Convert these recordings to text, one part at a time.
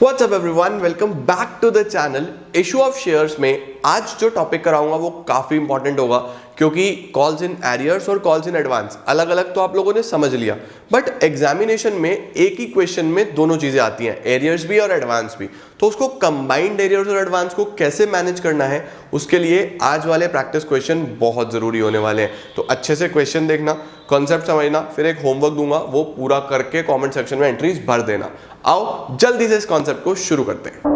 WhatsApp everyone, welcome back to the channel. Issue of shares में आज जो topic कराऊंगा वो काफी इंपॉर्टेंट होगा, क्योंकि कॉल्स इन एरियर्स और कॉल्स इन एडवांस अलग अलग तो आप लोगों ने समझ लिया, बट एग्जामिनेशन में एक ही क्वेश्चन में दोनों चीजें आती हैं, एरियर्स भी और एडवांस भी। तो उसको कंबाइंड एरियर्स और एडवांस को कैसे मैनेज करना है, उसके लिए आज वाले प्रैक्टिस क्वेश्चन बहुत जरूरी होने वाले हैं। तो अच्छे से क्वेश्चन देखना, कॉन्सेप्ट समझना, फिर एक होमवर्क दूंगा वो पूरा करके कमेंट सेक्शन में एंट्रीज भर देना। आओ जल्दी से इस कॉन्सेप्ट को शुरू करते हैं।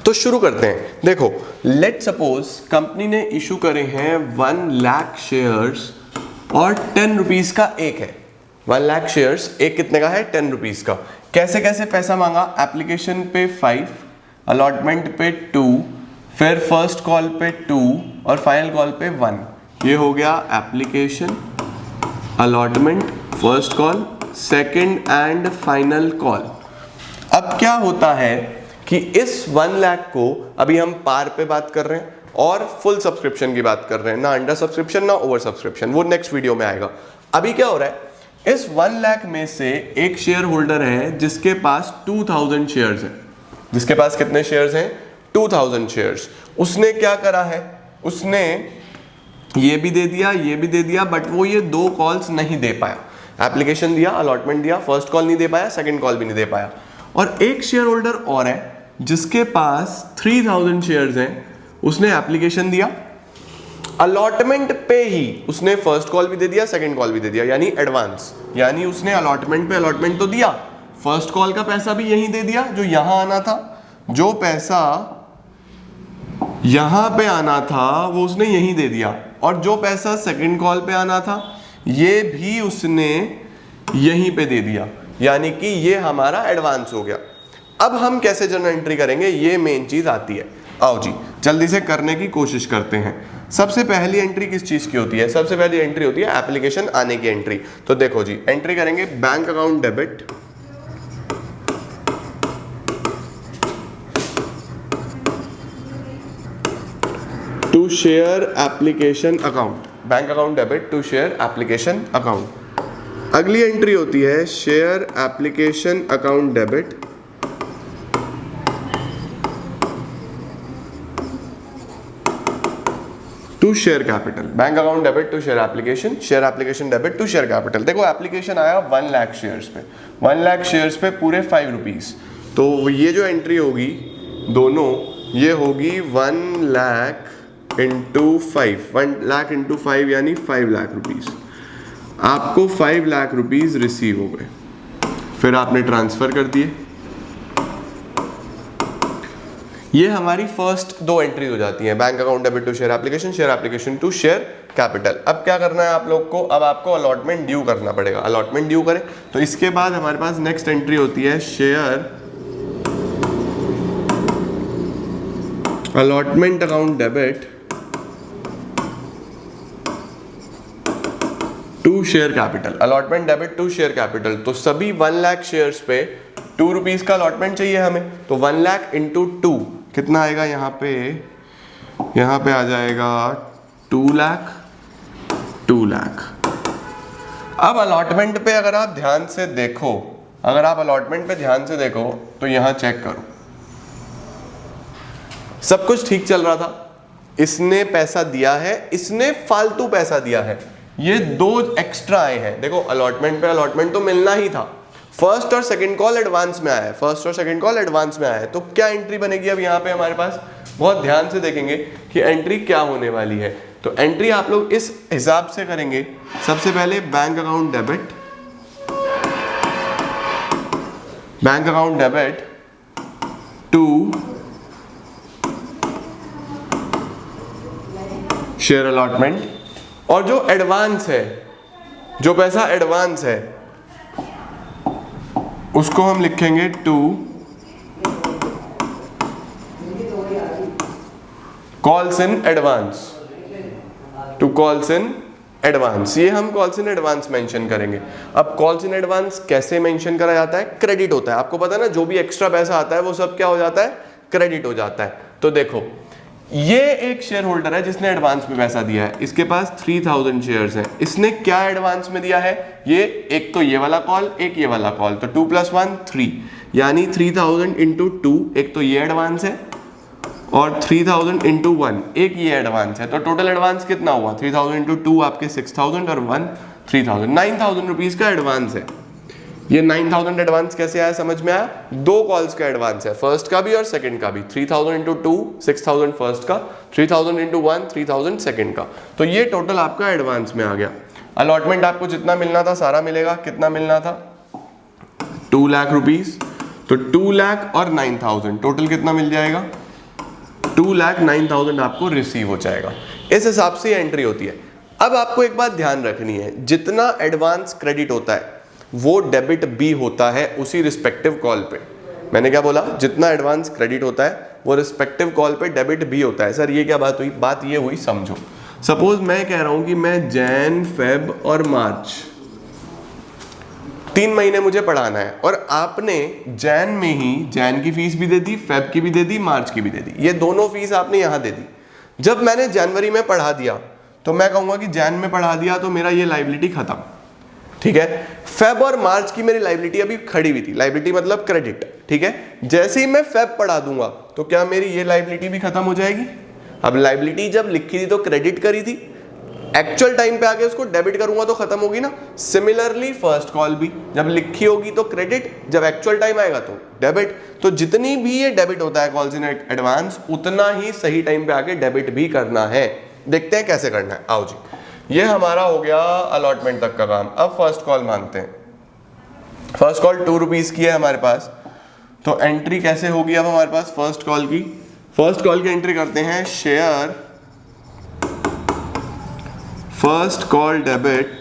तो शुरू करते हैं। देखो, लेट सपोज कंपनी ने इशू करे हैं 1 लाख शेयर्स और 10 रुपीज का एक है। 1 लाख शेयर्स, एक कितने का है? 10 रुपीज का। कैसे कैसे पैसा मांगा? एप्लीकेशन पे 5, अलॉटमेंट पे 2, फिर फर्स्ट कॉल पे 2 और फाइनल कॉल पे 1। ये हो गया application, allotment, first call, second and final call. अब क्या होता है कि इस 1 लाख को अभी हम पार पे बात कर रहे हैं और फुल सब्सक्रिप्शन की बात कर रहे हैं, ना अंडर सब्सक्रिप्शन ना ओवर सब्सक्रिप्शन, वो नेक्स्ट वीडियो में आएगा। अभी क्या हो रहा है, इस 1 लाख में से एक शेयर होल्डर है जिसके पास 2000 शेयर्स हैं। जिसके पास कितने शेयर्स हैं? 2000 शेयर्स। उसने क्या करा है, उसने ये भी दे दिया, ये भी दे दिया, बट वो ये 2 कॉल्स नहीं दे पाया। एप्लीकेशन दिया, अलॉटमेंट दिया, फर्स्ट कॉल नहीं दे पाया, सेकंड कॉल भी नहीं दे पाया। और एक शेयर होल्डर और है जिसके पास 3000 शेयर्स हैं। उसने एप्लीकेशन दिया, अलॉटमेंट पे ही उसने फर्स्ट कॉल भी दे दिया, सेकंड कॉल भी दे दिया, यानी एडवांस। यानी उसने अलॉटमेंट पे अलॉटमेंट तो दिया, फर्स्ट कॉल का पैसा भी यहीं दे दिया जो यहां आना था, जो पैसा यहां पे आना था वो उसने यहीं दे दिया, और जो पैसा सेकंड कॉल पे आना था ये भी उसने यहीं पे दे दिया, यानी कि ये हमारा एडवांस हो गया। अब हम कैसे जर्नल एंट्री करेंगे, ये मेन चीज आती है। आओ जी जल्दी से करने की कोशिश करते हैं। सबसे पहली एंट्री किस चीज की होती है? सबसे पहली एंट्री होती है एप्लीकेशन आने की एंट्री। तो देखो जी, एंट्री करेंगे bank account debit, to share application account, bank account debit to share application account. अगली एंट्री होती है share application account debit to share capital, bank account debit to share application debit to share capital. देखो application आया 1 lakh shares पे, 1 lakh shares पे पूरे 5 rupees. तो ये जो एंट्री होगी दोनों, ये होगी 1 लाख इंटू 5, 1 लाख इंटू 5 यानी 5 लाख रुपीज। आपको 5 लाख रुपीज रिसीव हो गए, फिर आपने ट्रांसफर कर दिए। ये हमारी फर्स्ट 2 एंट्री हो जाती हैं, bank account debit to share application to share capital. अब क्या करना है आप लोग को? अब आपको अलॉटमेंट ड्यू करना पड़ेगा। अलॉटमेंट ड्यू करें तो इसके बाद हमारे पास नेक्स्ट एंट्री होती है share allotment account debit to share capital, allotment debit to share capital. तो सभी 1 लाख शेयर्स पे 2 रुपीज का अलॉटमेंट चाहिए हमें, तो 1 लाख इंटू 2 कितना आएगा? यहाँ पे आ जाएगा 2 लाख, 2 लाख। अब अलॉटमेंट पे अगर आप ध्यान से देखो, तो यहां चेक करो, सब कुछ ठीक चल रहा था, इसने पैसा दिया है, इसने फालतू पैसा दिया है, ये 2 एक्स्ट्रा आए हैं। देखो अलॉटमेंट पे अलॉटमेंट तो मिलना ही था, फर्स्ट और सेकंड कॉल एडवांस में आया है, तो क्या एंट्री बनेगी अब यहाँ पे हमारे पास? बहुत ध्यान से देखेंगे कि एंट्री क्या होने वाली है। तो एंट्री आप लोग इस हिसाब से करेंगे। सबसे पहले bank account debit to share allotment, और जो एडवांस है, जो पैसा एडवांस है उसको हम लिखेंगे टू कॉल्स इन एडवांस। ये हम कॉल्स इन एडवांस मेंशन करेंगे। अब कॉल्स इन एडवांस कैसे मेंशन करा जाता है? क्रेडिट होता है, आपको पता है ना, जो भी एक्स्ट्रा पैसा आता है वो सब क्या हो जाता है? क्रेडिट हो जाता है। तो देखो ये एक शेयर होल्डर है जिसने एडवांस में पैसा दिया है, इसके पास 3000 शेयर्स हैं, इसने क्या एडवांस में दिया है, ये एक तो ये वाला कॉल, एक ये वाला कॉल, तो 2 + 1 3, यानी 3000 × 2, एक तो ये एडवांस है और 3000 × 1 एक ये एडवांस है। तो टोटल एडवांस कितना हुआ, 3000 × 2 आपके 6000 और 1 3000, 9000 रुपीज का एडवांस है। ये 9000 एडवांस कैसे आया समझ में आया, दो कॉल्स का एडवांस है, फर्स्ट का भी और सेकंड का भी। 3000 × 2 6000 फर्स्ट का, 3000 × 1 3000 सेकंड का। तो ये टोटल आपका एडवांस में आ गया। अलॉटमेंट आपको जितना मिलना था सारा मिलेगा, कितना मिलना था 2 लाख रुपीज, तो 2 लाख और 9000 टोटल कितना मिल जाएगा, 2,09,000 आपको रिसीव हो जाएगा। इस हिसाब से एंट्री होती है। अब आपको एक बात ध्यान रखनी है, जितना एडवांस क्रेडिट होता है वो डेबिट भी होता है उसी रिस्पेक्टिव कॉल पे। मैंने क्या बोला, जितना एडवांस क्रेडिट होता है वो रिस्पेक्टिव कॉल पे डेबिट भी होता है। सर ये क्या बात हुई, बात ये हुई समझो। सपोज मैं कह रहा हूं कि मैं जैन, फेब और मार्च 3 महीने मुझे पढ़ाना है और आपने जैन में ही जैन की फीस भी दे दी, फेब की भी दे दी, मार्च की भी दे दी, ये दोनों फीस आपने यहां दे दी। जब मैंने जनवरी में पढ़ा दिया तो मैं कहूंगा कि जैन में पढ़ा दिया तो मेरा ये लाइबिलिटी खत्म, ठीक है। फेब और मार्च की मेरी लाइबिलिटी अभी खड़ी हुई थी, लाइबिलिटी मतलब क्रेडिट, ठीक है। जैसे ही मैं फेब पढ़ा दूंगा तो क्या मेरी ये लाइबिलिटी भी खत्म हो जाएगी। अब लाइबिलिटी जब लिखी थी तो क्रेडिट करी थी, एक्चुअल टाइम पे आके उसको डेबिट करूंगा तो खत्म होगी ना। सिमिलरली फर्स्ट कॉल भी जब लिखी होगी तो क्रेडिट, जब एक्चुअल टाइम आएगा तो डेबिट। तो जितनी भी ये डेबिट होता है कॉल्स इन एडवांस, उतना ही सही टाइम पे आके डेबिट भी करना है। देखते हैं कैसे करना है, आओ जी। ये हमारा हो गया अलॉटमेंट तक का काम। अब फर्स्ट कॉल मांगते हैं। फर्स्ट कॉल 2 रुपीज की है हमारे पास, तो एंट्री कैसे होगी अब हमारे पास फर्स्ट कॉल की। फर्स्ट कॉल की एंट्री करते हैं, share first call debit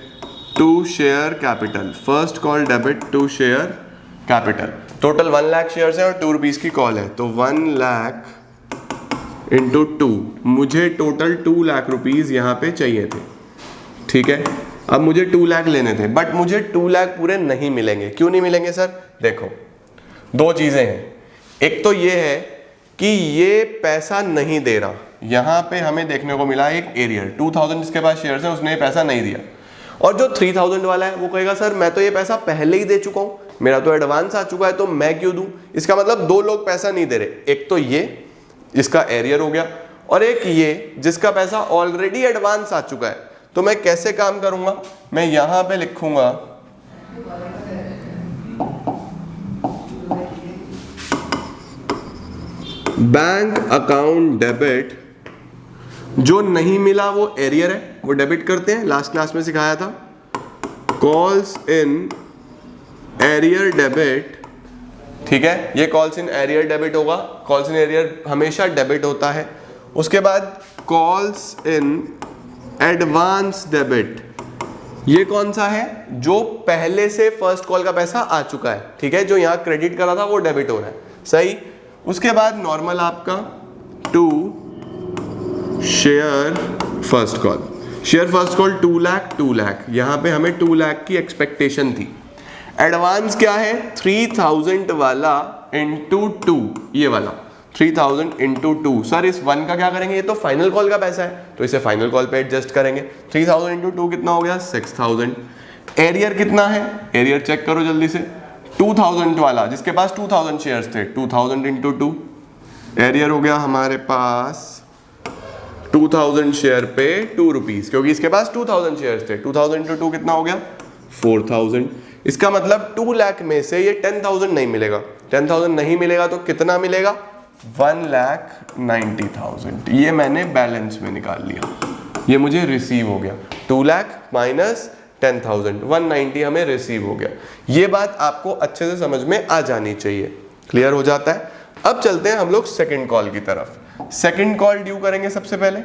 to share capital, first call debit to share capital. Total 1 lakh shares है और 2 रुपीज की कॉल है, तो 1 लाख × 2, मुझे टोटल 2 लाख रुपीज यहां पे चाहिए थे, ठीक है। अब मुझे 2 लाख लेने थे, बट मुझे 2 लाख पूरे नहीं मिलेंगे। क्यों नहीं मिलेंगे सर, देखो दो चीजें हैं। एक तो ये है कि ये पैसा नहीं दे रहा, यहां पे हमें देखने को मिला एक एरियर 2000 जिसके पास शेयर्स है उसने ये पैसा नहीं दिया, और जो 3000 वाला है वो कहेगा सर मैं तो ये पैसा पहले ही दे चुका हूं, मेरा तो एडवांस आ चुका है, तो मैं क्यों दूं। इसका मतलब दो लोग पैसा नहीं दे रहे, एक तो ये जिसका एरियर हो गया और एक ये जिसका पैसा ऑलरेडी एडवांस आ चुका है। तो मैं कैसे काम करूंगा, मैं यहां पे लिखूंगा बैंक अकाउंट डेबिट, जो नहीं मिला वो एरियर है वो डेबिट करते हैं, लास्ट क्लास में सिखाया था। कॉल्स इन एरियर डेबिट, ठीक है, ये कॉल्स इन एरियर डेबिट होगा। कॉल्स इन एरियर हमेशा डेबिट होता है। उसके बाद कॉल्स इन एडवांस डेबिट, ये कौन सा है, जो पहले से फर्स्ट कॉल का पैसा आ चुका है, ठीक है, जो यहां क्रेडिट करा था वो डेबिट हो रहा है, सही। उसके बाद नॉर्मल आपका to share first call, share first call 2 lakh 2 lakh, यहां पे हमें 2 लाख की एक्सपेक्टेशन थी। एडवांस क्या है, 3000 वाला इंटू 2, ये वाला 3000 इंटू 2। सर इस 1 का क्या करेंगे, ये तो फाइनल कॉल का पैसा है तो इसे फाइनल कॉल पे एडजस्ट करेंगे। 3000 इंटू 2 कितना हो गया, 6000। एरियर कितना है, एरियर चेक करो जल्दी से। 2000 वाला जिसके पास 2000 शेयर्स थे, 2000 इंटू 2, एरियर हो गया हमारे पास 2000 शेयर पे 2 रुपीज, क्योंकि इसके पास 2000 शेयर्स थे। 2000 इंटू 2 कितना हो गया, 4000। इसका मतलब 2 लाख में से ये 10,000 नहीं मिलेगा, 10,000 नहीं मिलेगा तो कितना मिलेगा, 1,90,000। ये मैंने बैलेंस में निकाल लिया, ये मुझे रिसीव हो गया। 2 लाख माइनस 10,000, 190 हमें रिसीव हो गया। ये बात आपको अच्छे से समझ में आ जानी चाहिए, क्लियर हो जाता है। अब चलते हैं हम लोग सेकंड कॉल की तरफ। सेकंड कॉल ड्यू करेंगे सबसे पहले।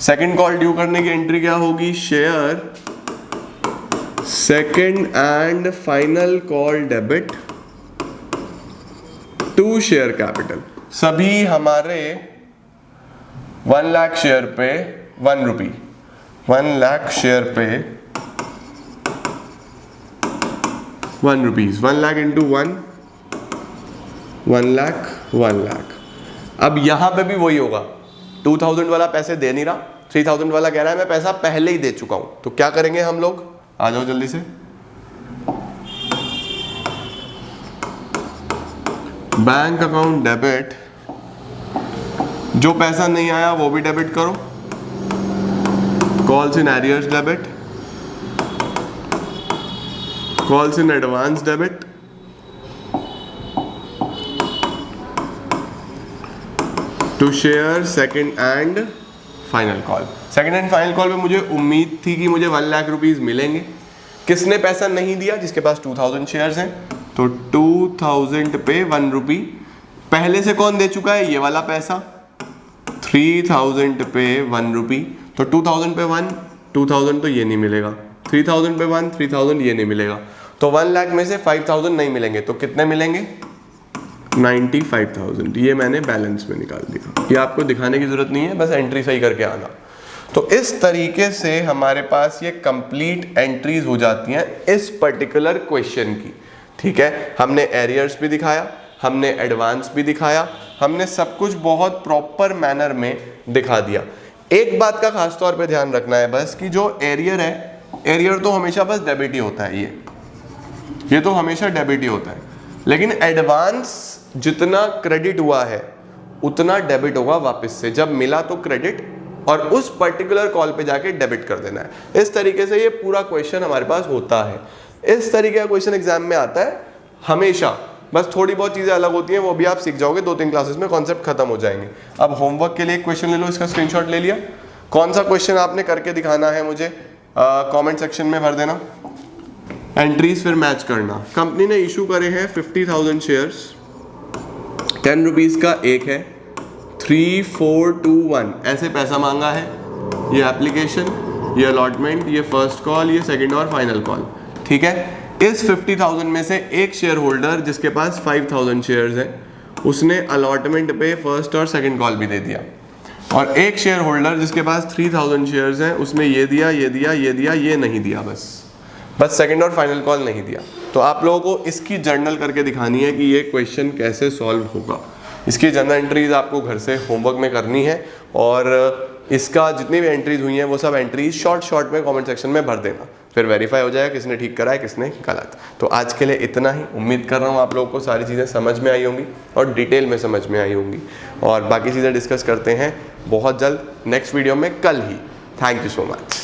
सेकंड कॉल ड्यू करने की एंट्री क्या होगी, share second and final call debit to share capital. सभी हमारे 1 लाख शेयर पे 1 रुपी, 1 लाख शेयर पे 1 रुपीज, 1 लाख इंटू 1 लाख 1 लाख। अब यहां पे भी वही होगा, 2000 वाला पैसे दे नहीं रहा, 3000 वाला कह रहा है मैं पैसा पहले ही दे चुका हूं। तो क्या करेंगे हम लोग, आ जाओ जल्दी से, बैंक अकाउंट डेबिट, जो पैसा नहीं आया वो भी डेबिट करो, calls in arrears debit, calls in advance debit, to share second and final call. Second and final call में मुझे उम्मीद थी कि मुझे 1 लाख रुपीस मिलेंगे। किसने पैसा नहीं दिया, जिसके पास 2000 शेयर्स हैं, तो 2000 पे 1 रुपी पहले से कौन दे चुका है, ये वाला पैसा, 3000 पे 1 रुपी, तो 2000 पे 1, 2000 तो ये नहीं मिलेगा, 3000 पे 1, 3000 ये नहीं मिलेगा, तो 1 लाख में से 5000 नहीं मिलेंगे, तो कितने मिलेंगे, 95,000। ये मैंने बैलेंस में निकाल दिया, ये आपको दिखाने की जरूरत नहीं है, बस एंट्री सही करके आना। तो इस तरीके से हमारे पास ये कंप्लीट एंट्रीज हो जाती हैं इस पर्टिकुलर क्वेश्चन की। ठीक है, हमने एरियर्स भी दिखाया, हमने एडवांस भी दिखाया, हमने सब कुछ बहुत प्रॉपर मैनर में दिखा दिया। एक बात का खास तौर पे ध्यान रखना है बस, कि जो एरियर है, एरियर तो हमेशा बस डेबिट ही होता है, ये तो हमेशा डेबिट ही होता है, लेकिन एडवांस जितना क्रेडिट हुआ है उतना डेबिट होगा वापस से, जब मिला तो क्रेडिट, और उस पर्टिकुलर कॉल पे जाके डेबिट कर देना है। इस तरीके से ये पूरा क्वेश्चन हमारे पास होता है। इस तरीके का क्वेश्चन एग्जाम में आता है हमेशा, बस थोड़ी बहुत चीजें अलग होती हैं, वो भी आप सीख जाओगे, 2-3 क्लासेस में कॉन्सेप्ट खत्म हो जाएंगे। अब होमवर्क के लिए एक क्वेश्चन ले लो, इसका स्क्रीनशॉट ले लिया, कौन सा क्वेश्चन आपने करके दिखाना है मुझे कमेंट सेक्शन में भर देना, एंट्रीज फिर मैच करना। कंपनी ने इशू करे हैं 50,000 शेयर्स, 10 रुपीज का एक है, 3421 ऐसे पैसा मांगा है, ये एप्लीकेशन, ये अलॉटमेंट, ये फर्स्ट कॉल, ये सेकंड और फाइनल कॉल। ठीक है, इस 50,000 में से एक शेयर होल्डर जिसके पास 5,000 शेयर्स हैं, उसने अलॉटमेंट पे फर्स्ट और सेकंड कॉल भी दे दिया, और एक शेयर होल्डर जिसके पास 3,000 शेयर्स हैं, उसने ये दिया, ये दिया, ये दिया, ये नहीं दिया, बस सेकंड और फाइनल कॉल नहीं दिया। तो आप लोगों को इसकी जर्नल करके दिखानी है कि ये क्वेश्चन कैसे सॉल्व होगा। इसकी जर्नल एंट्रीज आपको घर से होमवर्क में करनी है, और इसका जितनी भी एंट्रीज हुई हैं वो सब एंट्रीज शॉर्ट में कमेंट सेक्शन में भर देना, फिर वेरीफाई हो जाएगा किसने ठीक करा है किसने गलत। तो आज के लिए इतना ही, उम्मीद कर रहा हूँ आप लोगों को सारी चीज़ें समझ में आई होंगी और डिटेल में समझ में आई होंगी, और बाकी चीज़ें डिस्कस करते हैं बहुत जल्द नेक्स्ट वीडियो में, कल ही। Thank you so much.